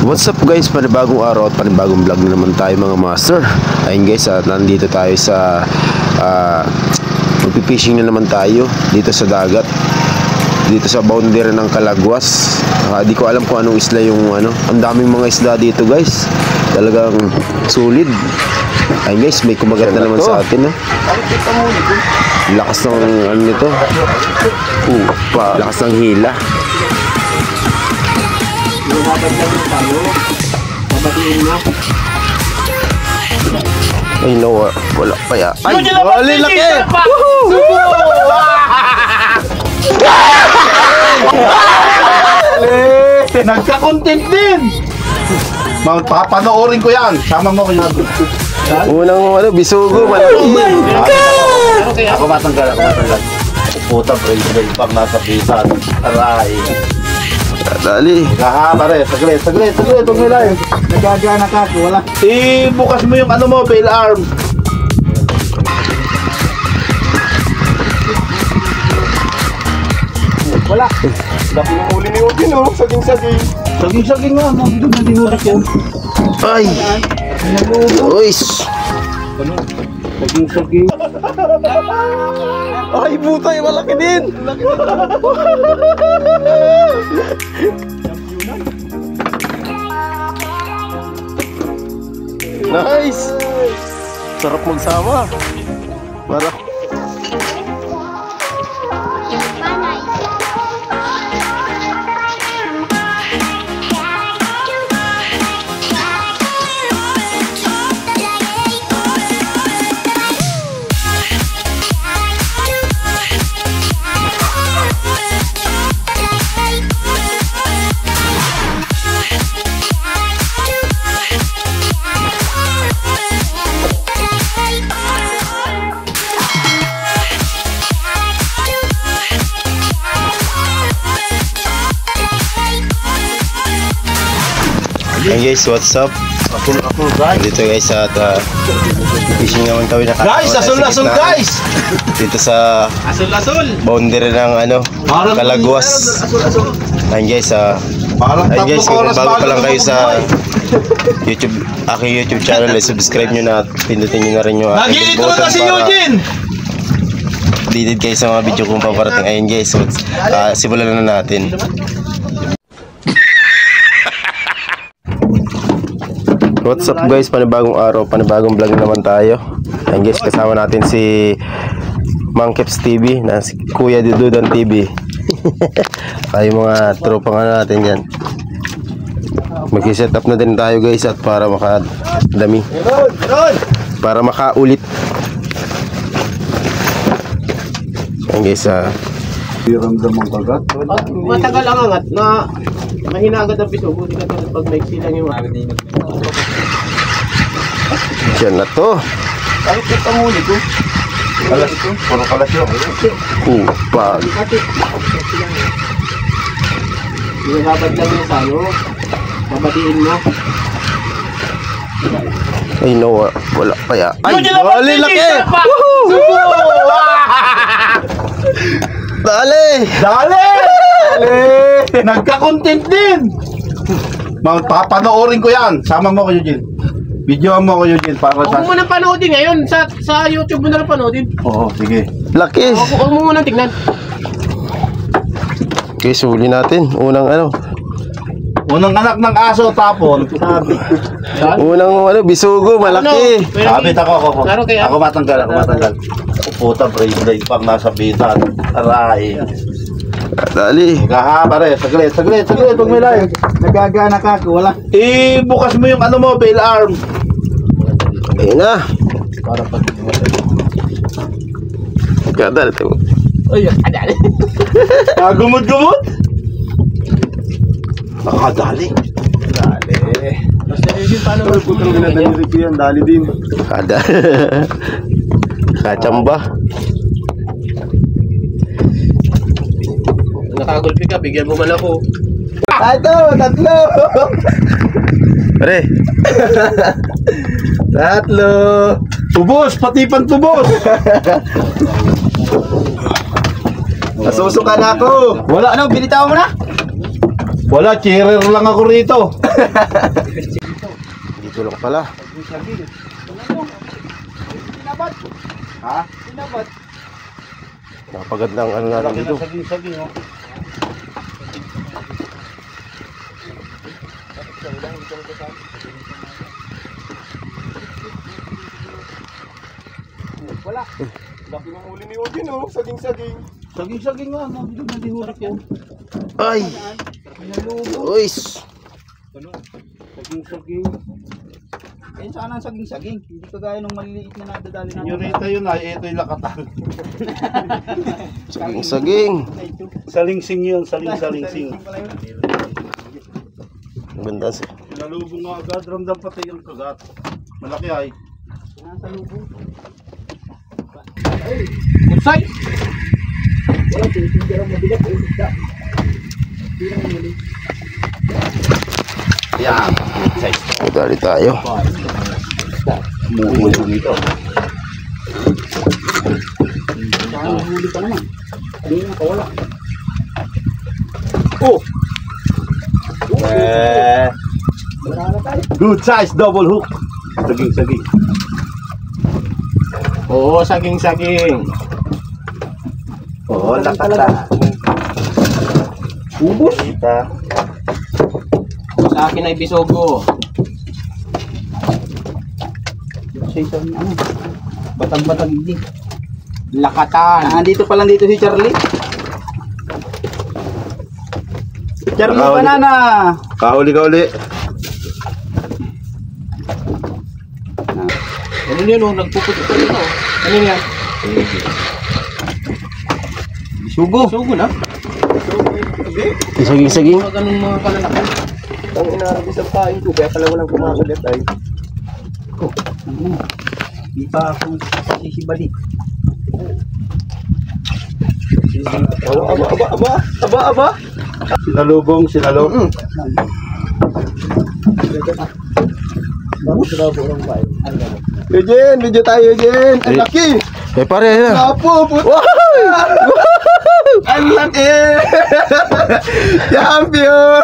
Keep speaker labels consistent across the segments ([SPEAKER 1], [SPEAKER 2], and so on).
[SPEAKER 1] What's up guys, panibagong araw at panibagong vlog na naman tayo mga master. Ayun guys, at nandito tayo sa magpipishing na naman tayo dito sa dagat, dito sa boundary ng Calaguas. Di ko alam kung anong isla yung ang daming mga isla dito guys, talagang sulit. Ayun guys, may kumagat na naman sa atin lakas ng nito, lakas ng hila. Ay no, wala pa ya. Ay, wala laki.
[SPEAKER 2] Nagka-content din. Papanoorin ko yan. Sama mo ko yan.
[SPEAKER 1] Unang bisugo, malaki.
[SPEAKER 2] Ako matanggal. Puta, bracelet pang nasa pisan. Aray.
[SPEAKER 1] Dali.
[SPEAKER 2] Pare, saglit. Huwag nila eh. Nagagana ka, wala. Bukas mo yung mo, bail arm. Wala. Laki yung huli ni Udin, oh. Saging-saging. Saging-saging nga, mabigyan na dinurak yan.
[SPEAKER 1] Ay. Uys.
[SPEAKER 2] Saging-saging.
[SPEAKER 1] Ay, butay, malaki din. Nice. Sarap magsama. Para hey guys, what's up? Dito guys at fishing naman kami na
[SPEAKER 2] guys, asul-asul guys!
[SPEAKER 1] Dito sa
[SPEAKER 2] asul-asul
[SPEAKER 1] boundary ng Calaguas. Ayun guys, kung bago pa lang kayo sa YouTube, aking YouTube channel, subscribe nyo na at pindutin nyo na rin yung aking bell button para updated kayo sa mga video kong paparating. Ayun guys, simulan na natin. What's up guys, panibagong araw, panibagong vlog naman tayo. Ayun guys, kasama natin si Mangkeps TV na si Kuya Dududan TV. Ay mga tropa nga natin yan. Mag-set up na din tayo guys at para makadami, para makaulit. Ayun guys,
[SPEAKER 2] ramdamang kagat.
[SPEAKER 3] Matagal ang angat na mahina agad ang piso. Buti ka pag may silang yung
[SPEAKER 1] yan na to.
[SPEAKER 2] Bakit ka pamuli ko? Kalas ko? Puro kalas yun.
[SPEAKER 1] Kupag.
[SPEAKER 3] Binabad lang yung salo. Babatiin mo.
[SPEAKER 1] Ay no, wala pa ya. Ay, wala laki. Dali!
[SPEAKER 2] Nagka-content din. Papanoorin ko yan. Sama mo ko Eugene. Video mo ko Eugene para sa...
[SPEAKER 3] Huwag mo nang panoodin ngayon. Sa YouTube mo na lang panoodin.
[SPEAKER 2] Oo, sige.
[SPEAKER 1] Laki.
[SPEAKER 3] Huwag mo munang tignan.
[SPEAKER 1] Okay, suli natin. Unang
[SPEAKER 2] Unang anak ng aso tapon.
[SPEAKER 1] unang bisugo, malaki.
[SPEAKER 2] Sabit ako.
[SPEAKER 3] Klaro kaya.
[SPEAKER 2] Ako matanggal. Puta, bracelet pang nasa pisan. Aray.
[SPEAKER 1] Dali.
[SPEAKER 2] Pare, saglit. Huwag may live. Nagagana ka, wala. Bukas mo yung mo, bail arm.
[SPEAKER 1] Ayun na.
[SPEAKER 2] Para pag...
[SPEAKER 1] Kadali tayo.
[SPEAKER 3] Ay, kadali.
[SPEAKER 2] Gumot? Nakadali.
[SPEAKER 3] Basta yun, paano mo?
[SPEAKER 2] Putang ginadali yan, dali din.
[SPEAKER 1] Kada. Kachamba.
[SPEAKER 3] Nakagulpi ka, bigyan mo man ako.
[SPEAKER 2] Tatlo.
[SPEAKER 1] Pare.
[SPEAKER 2] Tatlo. Tubos, pati pang tubos.
[SPEAKER 1] Nasusuka na ako.
[SPEAKER 2] Wala na, binitaw mo na. Wala, cheerer lang ako rito.
[SPEAKER 1] Dito lang pala.
[SPEAKER 2] Sinabat. Ha? Sinabat.
[SPEAKER 1] Napagandang ano natin dito.
[SPEAKER 2] Saging-saging, oh. Wala. Laki ng huli ni Odin, oh. Saging-saging. Saging-saging nga, no? Hindi na dihulak yan.
[SPEAKER 1] Ay! Uys!
[SPEAKER 2] Saging-saging.
[SPEAKER 4] Ayun sana ang saging-saging. Hindi kagaya ng maliliit na nadadali natin.
[SPEAKER 2] Senyorita yun ay, ito yung lakatan.
[SPEAKER 1] Saging-saging.
[SPEAKER 2] Salingsing yun, saling-salingsing.
[SPEAKER 1] Ganda siya.
[SPEAKER 2] Sinalubong nga agad, ramdam pati yung kagat. Malaki ay.
[SPEAKER 4] Nasa lubong.
[SPEAKER 3] Unsay!
[SPEAKER 4] Wala, tinitindihan mabigat. Ayun, isda. Hindi na muli.
[SPEAKER 2] Yan.
[SPEAKER 1] Dali tayo.
[SPEAKER 2] Mumulo nito.
[SPEAKER 4] Saka nahuli pa naman. Hindi na kawala.
[SPEAKER 2] Oh!
[SPEAKER 4] Wala na tayo.
[SPEAKER 2] Good size double hook. Saging-saging.
[SPEAKER 3] Oo, saging-saging.
[SPEAKER 2] Oo, lakatan.
[SPEAKER 4] Ubus.
[SPEAKER 2] Kita.
[SPEAKER 3] Sa akin ay bisogo.
[SPEAKER 4] Sa isang ano. Batag-batag hindi.
[SPEAKER 3] Lakatan.
[SPEAKER 4] Andito pa lang dito si Charlie. Charlie
[SPEAKER 2] Nakahuli.
[SPEAKER 4] Banana.
[SPEAKER 2] Kahuli ka uli.
[SPEAKER 3] Ano yun, oh? Nagpuputok ka rin, oh. Ano yan?
[SPEAKER 4] Sugo.
[SPEAKER 3] Bisogo na?
[SPEAKER 1] Saging-saging.
[SPEAKER 3] Mga ganun mga kalalakan. Ang inarabis ang pain ko, kaya pala walang kumakagat ay.
[SPEAKER 4] Di pa akong sisibalik.
[SPEAKER 2] Aba. Sinalubong. Eugene, video tayo Eugene. Ang laki.
[SPEAKER 1] Eh pare na.
[SPEAKER 2] Apo, puto. Ang laki. Champion.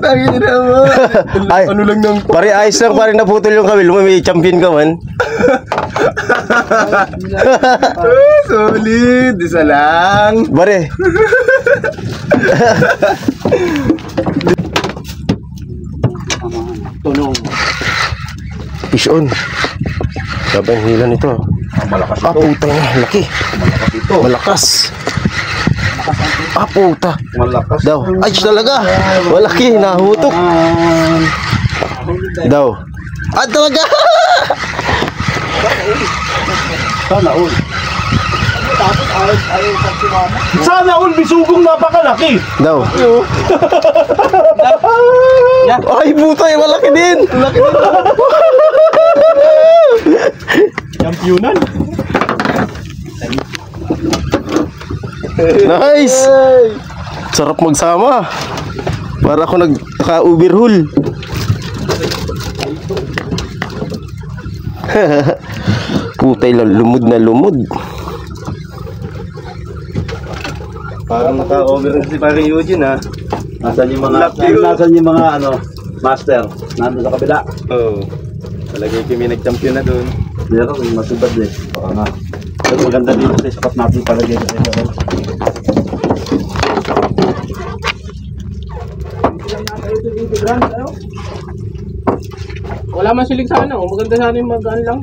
[SPEAKER 2] Pangin na mo.
[SPEAKER 1] Ay,
[SPEAKER 2] Ano lang nang
[SPEAKER 1] pare ayos lang pare naputol yung kawil. May champion ka man.
[SPEAKER 2] solid. Isa lang.
[SPEAKER 1] Pare.
[SPEAKER 3] Tunong.
[SPEAKER 1] Fish on. Sabi ang hila nito.
[SPEAKER 2] Malakas
[SPEAKER 1] Ah, puta na. Laki.
[SPEAKER 2] ito.
[SPEAKER 1] Malakas. Ah, puta.
[SPEAKER 2] Malakas.
[SPEAKER 1] Daw. Ay, talaga. Malaki. Nahutok. Daw. Ah, talaga.
[SPEAKER 2] Sana all. Sana all bisugong napakalaki.
[SPEAKER 1] Daw. Ay, puta. Malaki din. Malaki din.
[SPEAKER 3] Championan.
[SPEAKER 1] Nice. Sarap magsama. Para ako nagka-overhaul. Putay lang, lumod na lumod.
[SPEAKER 2] Parang naka-overhead si Pare Eugene ha. Nasaan yung mga ano, master? Nandun sa kabila.
[SPEAKER 1] Oo. Talaga kami nag-champion na doon.
[SPEAKER 2] Meron, masubad eh. Baka nga. Pero maganda dito sa spot natin palagay sa meron.
[SPEAKER 3] Wala man silig sana, oh. Maganda sana yung mag-ano lang.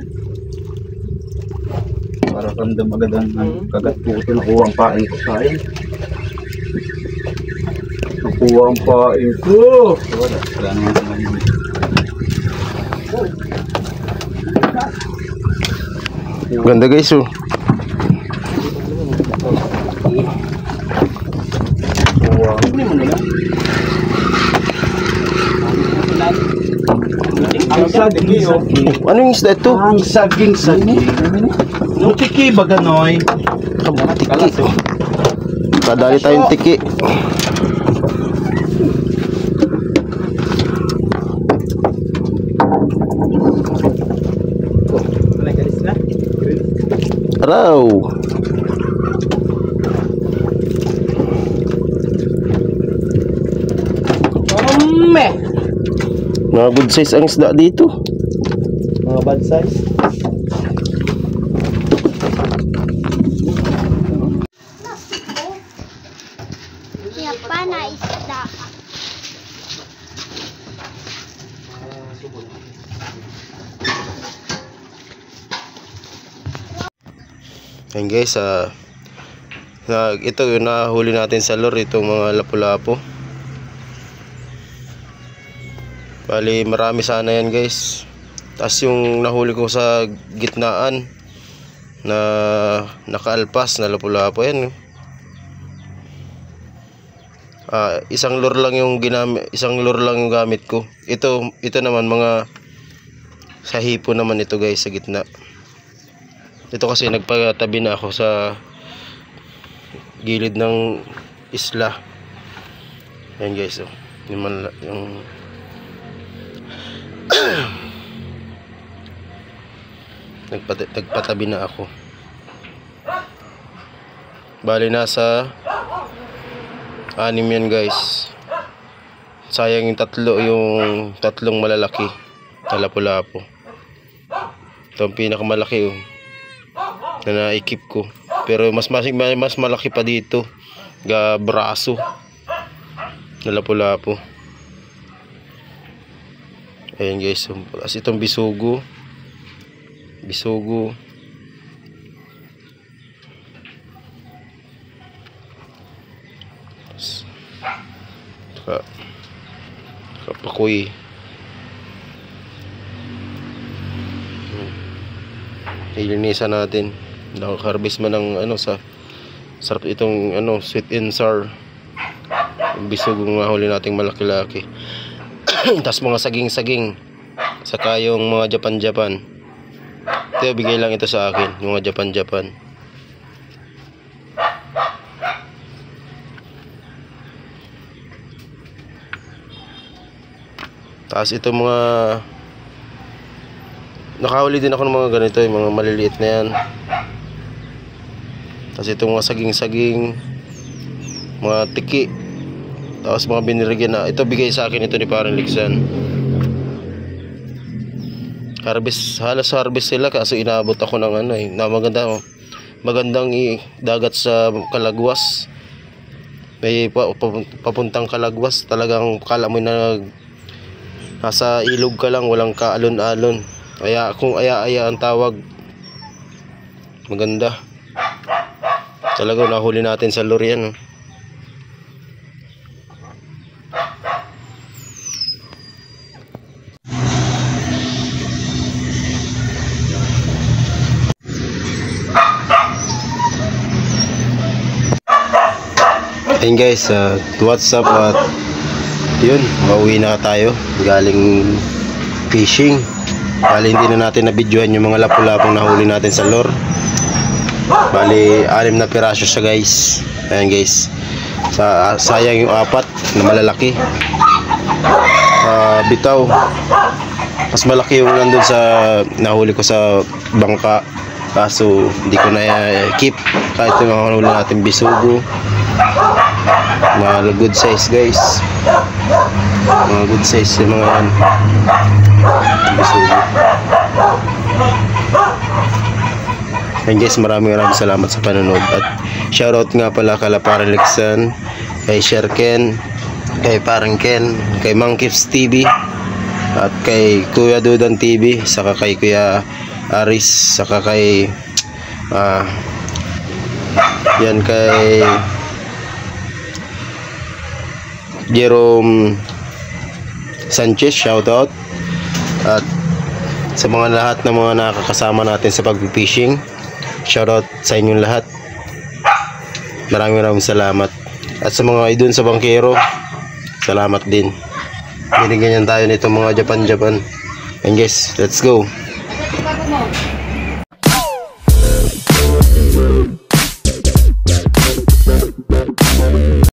[SPEAKER 2] Para random agad ang kagat ko. Ito nakuha ang pain ko sa akin. Nakuha ang pain ko. Wala naman sa mga
[SPEAKER 1] Ganda guys oh.
[SPEAKER 3] Hindi mo nila.
[SPEAKER 2] Ang saging oh.
[SPEAKER 1] Ano yung isda ito?
[SPEAKER 2] Ang saging. Yung tiki ba ganoy?
[SPEAKER 1] Tiki. Kadali tayong tiki. Araw.
[SPEAKER 3] Meh!
[SPEAKER 1] Mga good size ang isda dito.
[SPEAKER 2] Mga bad size.
[SPEAKER 5] Kaya pa na isda.
[SPEAKER 1] Ayan guys, ito yung nahuli natin sa lure, itong mga lapu-lapu. Bali marami sana yan guys. Tapos yung nahuli ko sa gitnaan na nakaalpas na lapu-lapu yan. Isang lure lang yung gamit ko. Ito naman mga sa hipo naman ito guys sa gitna. Ito kasi nagpatabi na ako sa gilid ng isla. Ayan guys, oh. Yung nagpatabi na ako. Bali nasa 6 yan guys. Sayang yung tatlong malalaki na lapu-lapu. Ito ang pinakamalaki, oh, na naikip ko. Pero mas malaki pa dito, braso na lapu-lapu. Ayan guys, as itong bisugo. Kapakoy. Ilinisan natin. Nakaka-harvest man ng sa sarap itong sweet and sour. Bisugong mahuli nating malaki-laki. Tas mga saging-saging. Saka yung mga Japan. Ito bigay lang ito sa akin, yung mga Japan. Tas ito mga nakahuli din ako ng mga ganito, yung mga maliliit na yan. Tapos itong mga saging-saging, mga tiki. Tapos mga binirigyan na, ito bigay sa akin ito ni Parang Liksan. Halos harvest sila, kaso inabot ako ng na magandang dagat sa Calagwas. May papuntang Calagwas, talagang kala mo na nasa ilog ka lang, walang kaalon-alon. Kaya kung aya-aya ang tawag, maganda. Talagang nahuli natin sa lure yan. Ayun guys, what's up at yun, mauwi na tayo galing fishing. Bali hindi na natin na-videohan yung mga lapu-lapong nahuli natin sa lure. Bali 6 na piraso siya guys. Ayan guys, sayang yung 4 na malalaki. Bitaw, mas malaki yung nandun sa nahuli ko sa bangka, kaso hindi ko na keep. Kahit yung mga nahuli natin bisugo, mga good size guys, mga good size yung mga yan bisugo. And guys, maraming salamat sa panonood. At shoutout nga pala kala Parang Liksan, kay Sherken, kay Parang Ken, kay Monkifs TV, at kay Kuya Dudan TV, saka kay Kuya Aris, saka kay yan kay Jerome Sanchez, shoutout. At sa mga lahat ng mga nakakasama natin sa pag-fishing, shoutout sa inyong lahat. Maraming salamat. At sa mga idun sa bangkero, salamat din. Binigyan tayo nito mga Japan. And guys, let's go.